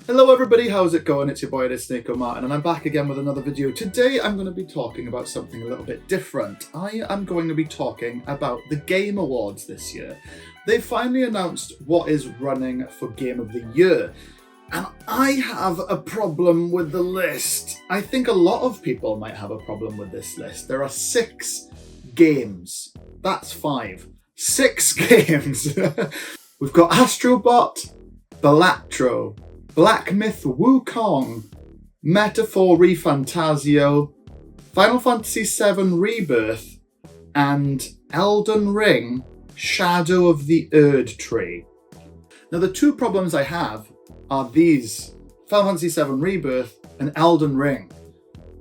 Hello everybody, how's it going? It's your boy Snake Martin and I'm back again with another video. Today I'm going to be talking about something a little bit different. I am going to be talking about the Game Awards this year. They finally announced what is running for Game of the Year. And I have a problem with the list. I think a lot of people might have a problem with this list. There are 6 games. That's 5. 6 games. We've got Astrobot, Balatro, Black Myth Wukong, Metaphor ReFantazio, Final Fantasy VII Rebirth, and Elden Ring Shadow of the Erd Tree. Now the 2 problems I have are these: Final Fantasy VII Rebirth and Elden Ring.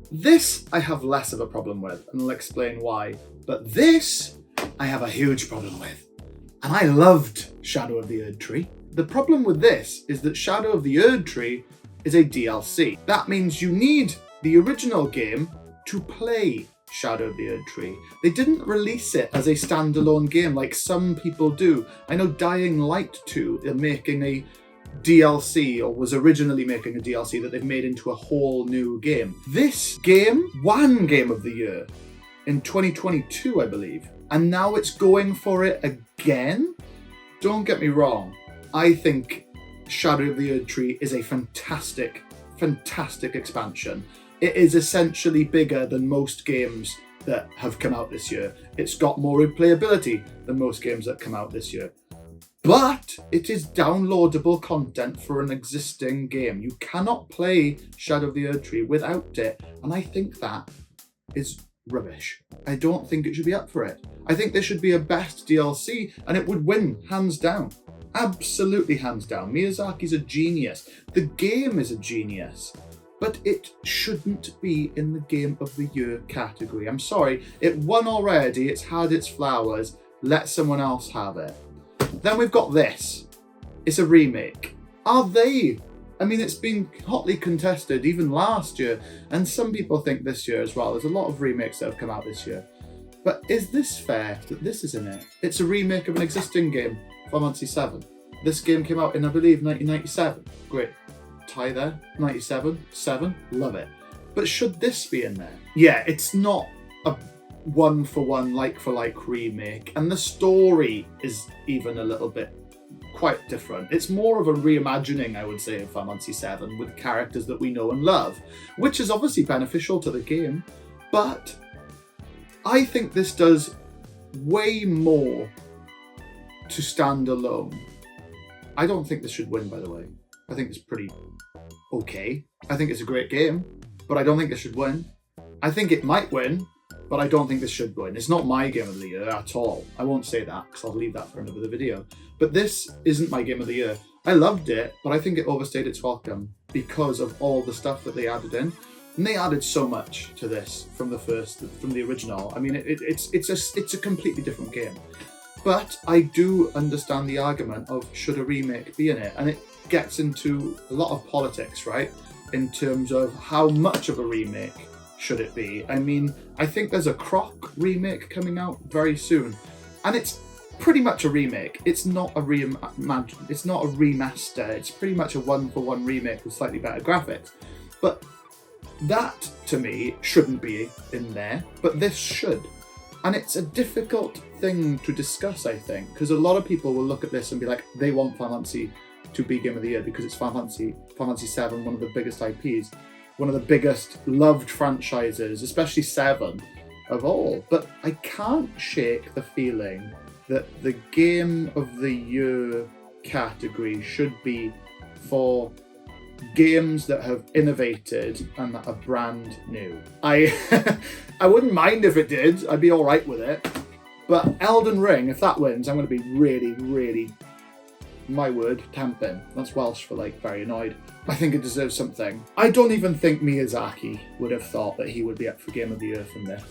This I have less of a problem with, and I'll explain why. But this I have a huge problem with. And I loved Shadow of the Erd Tree. The problem with this is that Shadow of the Erd Tree is a DLC. That means you need the original game to play Shadow of the Erd Tree. They didn't release it as a standalone game like some people do. I know Dying Light 2 are making a DLC, or was originally making a DLC that they've made into a whole new game. This game won Game of the Year in 2022, I believe, and now it's going for it again. Don't get me wrong, I think Shadow of the Erd Tree is a fantastic, fantastic expansion. It is essentially bigger than most games that have come out this year. It's got more replayability than most games that come out this year. But it is downloadable content for an existing game. You cannot play Shadow of the Erd Tree without it, and I think that is rubbish. I don't think it should be up for it. I think there should be a best DLC, and it would win, hands down. Absolutely hands down. Miyazaki's a genius. The game is a genius. But it shouldn't be in the Game of the Year category. I'm sorry, it won already, it's had its flowers, let someone else have it. Then we've got this. It's a remake. Are they? I mean, it's been hotly contested even last year, and some people think this year as well. There's a lot of remakes that have come out this year. But is this fair that this is in it? It's a remake of an existing game, Final Fantasy VII. This game came out in, I believe, 1997. Great. Tie there. 97. 7. Love it. But should this be in there? Yeah, it's not a one-for-one, like-for-like remake. And the story is even a little bit quite different. It's more of a reimagining, I would say, of Final Fantasy VII with characters that we know and love, which is obviously beneficial to the game. But I think this does way more to stand alone. I don't think this should win, by the way. I think it's pretty okay. I think it's a great game, but I don't think this should win. I think it might win, but I don't think this should win. It's not my Game of the Year at all. I won't say that because I'll leave that for another video. But this isn't my Game of the Year. I loved it, but I think it overstayed its welcome because of all the stuff that they added in. And they added so much to this from the original. I mean, it's a completely different game. But I do understand the argument of should a remake be in it, and it gets into a lot of politics, right? In terms of how much of a remake should it be. I mean, I think there's a Croc remake coming out very soon, and it's pretty much a remake. It's not a it's not a remaster. It's pretty much a one-for-one remake with slightly better graphics. But that, to me, shouldn't be in there, but this should. And it's a difficult thing to discuss, I think, because a lot of people will look at this and be like, they want Final Fantasy to be Game of the Year because it's Final Fantasy VII, one of the biggest IPs, one of the biggest loved franchises, especially 7 of all. But I can't shake the feeling that the Game of the Year category should be for games that have innovated and that are brand new. I wouldn't mind if it did. I'd be all right with it. But Elden Ring, if that wins, I'm going to be really, really, my word, tamping. That's Welsh for like very annoyed. I think it deserves something. I don't even think Miyazaki would have thought that he would be up for Game of the Year from this.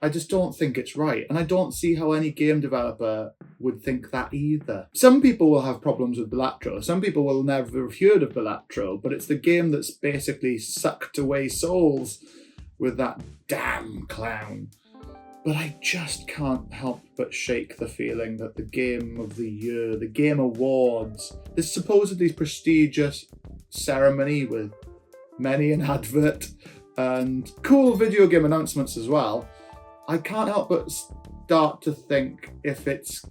I just don't think it's right. And I don't see how any game developer would think that either. Some people will have problems with Balatro. Some people will never have heard of Balatro, but it's the game that's basically sucked away souls with that damn clown. But I just can't help but shake the feeling that the Game of the Year, the Game Awards, this supposedly prestigious ceremony with many an advert and cool video game announcements as well, I can't help but start to think if its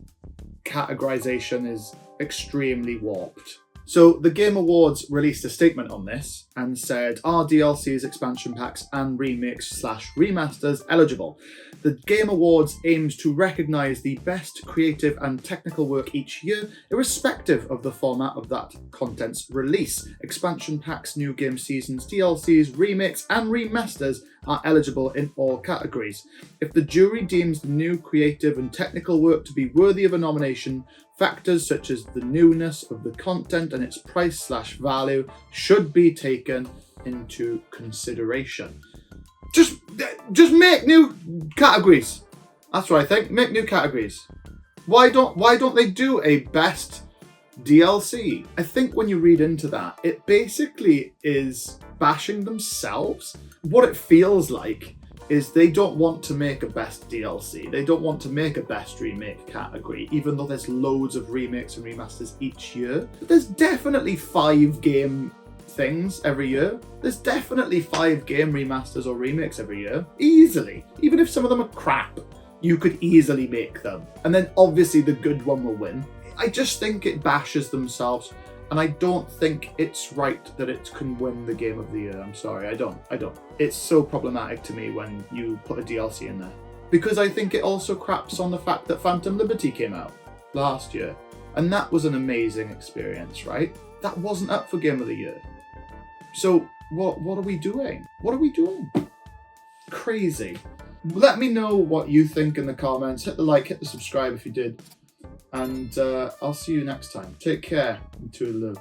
categorization is extremely warped. So the Game Awards released a statement on this and said, are DLCs, expansion packs and remakes/remasters eligible? The Game Awards aims to recognise the best creative and technical work each year, irrespective of the format of that content's release. Expansion packs, new game seasons, DLCs, remakes and remasters are eligible in all categories. If the jury deems the new creative and technical work to be worthy of a nomination, factors such as the newness of the content and its price/value should be taken into consideration. Just make new categories. That's what I think. Make new categories. Why don't they do a best DLC? I think when you read into that, it basically is bashing themselves. What it feels like is they don't want to make a best DLC. They don't want to make a best remake category, even though there's loads of remakes and remasters each year. But there's definitely 5 game things every year. There's definitely 5 game remasters or remakes every year. Easily. Even if some of them are crap, you could easily make them. And then obviously the good one will win. I just think it bashes themselves. And I don't think it's right that it can win the Game of the Year. I'm sorry, I don't. It's so problematic to me when you put a DLC in there. Because I think it also craps on the fact that Phantom Liberty came out last year. And that was an amazing experience, right? That wasn't up for Game of the Year. So what are we doing? What are we doing? Crazy. Let me know what you think in the comments. Hit the like, hit the subscribe if you did. And I'll see you next time. Take care and toodaloo.